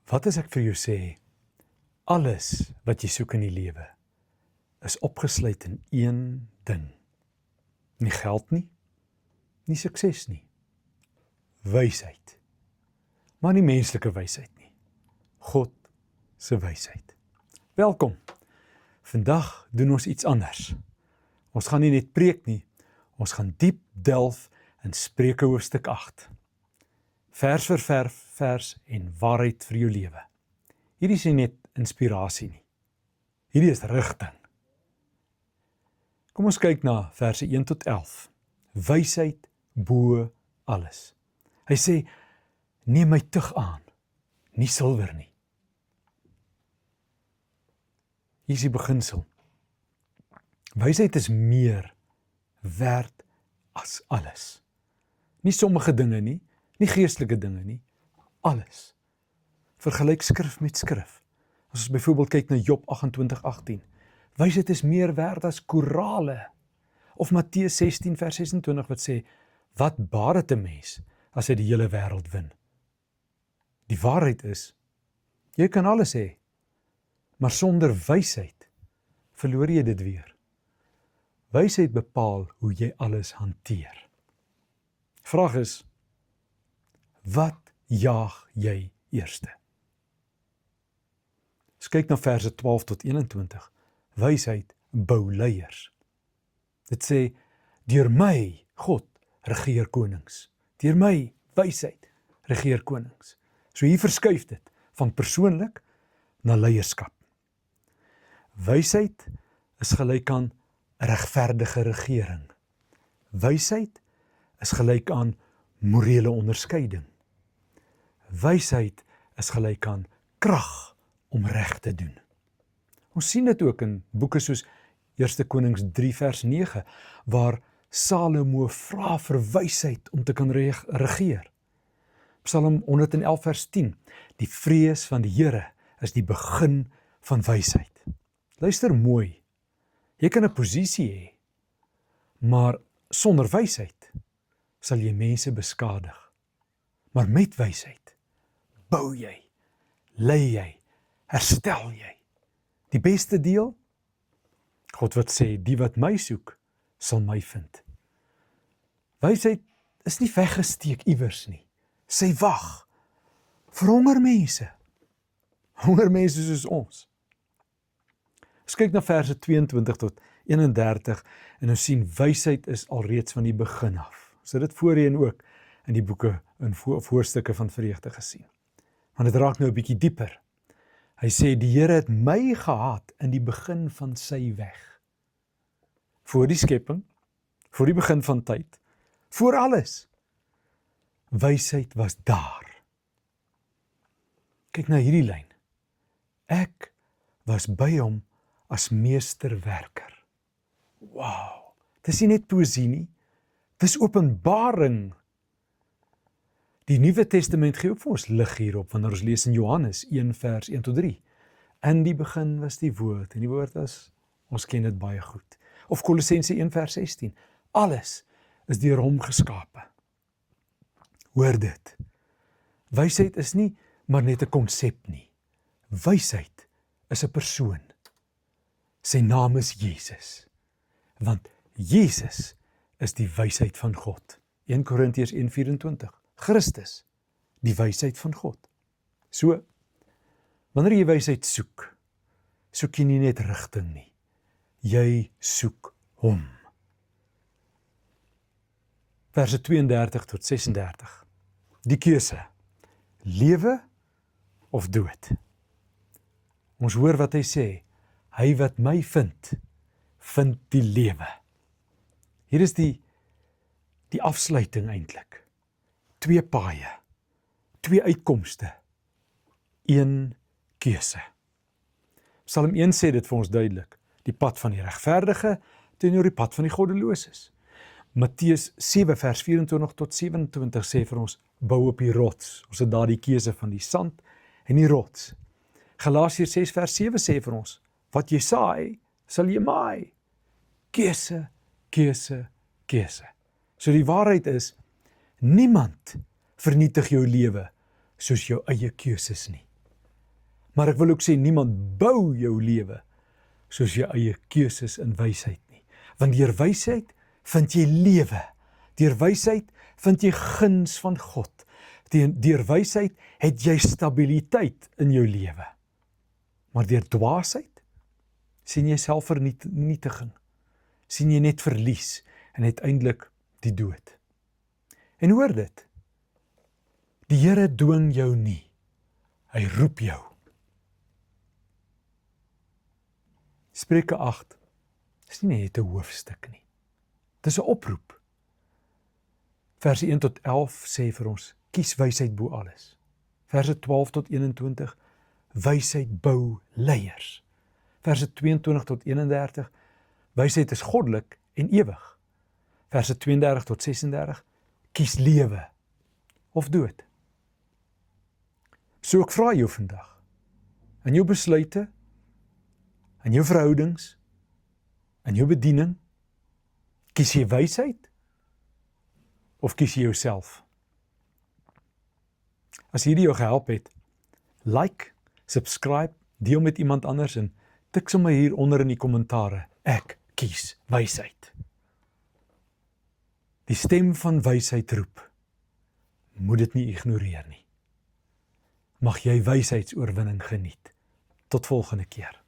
Wat as ek vir jou sê, alles wat jy soek in die lewe, is opgesluit in een ding. Nie geld nie, nie sukses nie, wysheid. Maar nie menslike wysheid nie, God se wysheid. Welkom, vandag doen ons iets anders. Ons gaan nie net preek nie, ons gaan diep delf in Spreuke hoofstuk 8. Vers vir vers en waarheid vir jou lewe. Hierdie is nie net inspirasie nie. Hierdie is rigting. Kom ons kyk na verse 1 tot 11. Wysheid bo alles. Hy sê, neem my tug aan, nie silwer nie. Hier is die beginsel. Wysheid is meer werd as alles. Nie sommige dinge nie, nie geestelike dinge nie, alles. Vergelyk skrif met skrif. As ons byvoorbeeld kyk na Job 28:18. Wysheid is meer werd as korale. Of Matteus 16 vers 26 wat sê, wat baat dit 'n mens as hy die hele wêreld win? Die waarheid is, jy kan alles hê, maar sonder wysheid verloor jy dit weer. Wysheid bepaal hoe jy alles hanteer. Vraag is, wat jaag jy eerste? Ons kyk na verse 12 tot 21. Wysheid bou leiers. Dit sê, deur my, God, regeer konings. Deur my, wysheid, regeer konings. So hier verskuif dit, van persoonlik na leierskap. Wysheid is gelyk aan regverdige regering. Wysheid is gelyk aan morele onderskeiding. Wysheid is gelyk aan krag om reg te doen. Ons sien dit ook in boeke soos 1 Konings 3 vers 9, waar Salomo vra vir wysheid om te kan regeer. Psalm 111 vers 10, die vrees van die Here is die begin van wysheid. Luister mooi, jy kan 'n posisie hê, maar sonder wysheid sal jy mense beskadig. Maar met wysheid bou jy, lei jy, herstel jy. Die beste deel? God wat sê, die wat my soek, sal my vind. Wysheid is nie weggesteek iewers nie. Sy wag vir honger mense soos ons. Ons kyk na verse 22 tot 31 en ons sien wysheid is alreeds van die begin af. Ons het dit voorheen ook in die boeke en voorstukke van vreugde gesien. Maar dit raak nou 'n bietjie dieper. Hy sê, die Here het my gehaat in die begin van sy weg. Voor die skepping, voor die begin van tyd, voor alles. Wysheid was daar. Kyk na hierdie lyn. Ek was by hom as meesterwerker. Wow, dis nie net poesie nie, dis openbaring. Die Nuwe Testament gee ook vir ons lig hierop, wanneer ons lees in Johannes 1 vers 1 tot 3. In die begin was die woord, en die woord was, ons ken dit baie goed. Of Kolossense 1 vers 16, alles is deur hom geskape. Hoor dit, wysheid is nie maar net 'n konsep nie. Wysheid is 'n persoon. Sy naam is Jesus, want Jesus is die wysheid van God. 1 Korintiërs 1:24, Christus, die wysheid van God. So, wanneer jy wysheid soek, soek jy nie net rigting nie. Jy soek hom. Verse 32 tot 36. Die keuse, lewe of dood. Ons hoor wat hy sê, hy wat my vind die lewe. Hier is die afsluiting eintlik. 2 paaie, 2 uitkomste, 1 keuse. Psalm 1 sê dit vir ons duidelik, die pad van die regverdige teenoor die pad van die goddeloses. Matteus 7 vers 24 tot 27 sê vir ons, bou op die rots. Ons het daar die keuse van die sand en die rots. Galasiërs 6 vers 7 sê vir ons, wat jy saai, sal jy maai. Keuse, keuse, keuse. So die waarheid is, niemand vernietig jou lewe soos jou eie keuses nie. Maar ek wil ook sê, niemand bou jou lewe soos jou eie keuses in wysheid nie. Want deur wysheid vind jy lewe. Deur wysheid vind jy guns van God. Deur wysheid het jy stabiliteit in jou lewe. Maar deur dwaasheid sien jy selfvernietiging. Sien jy net verlies en uiteindelik die dood. En hoor dit. Die Here dwing jou nie. Hy roep jou. Spreuke 8 is nie net 'n hoofstuk nie. Dit is 'n oproep. Verse 1 tot 11 sê vir ons, kies wysheid bo alles. Verse 12 tot 21, wysheid bou leiers. Verse 22 tot 31, wysheid is goddelik en ewig. Verse 32 tot 36, kies lewe of dood. So ek vra jou vandag, in jou besluite, in jou verhoudings, in jou bediening, kies jy wysheid of kies jy jouself? As hierdie jou gehelp het, like, subscribe, deel met iemand anders en tik sommer hier onder in die kommentare, ek kies wysheid. Die stem van wysheid roep, moet dit nie ignoreer nie. Mag jy wysheidsoorwinning geniet. Tot volgende keer.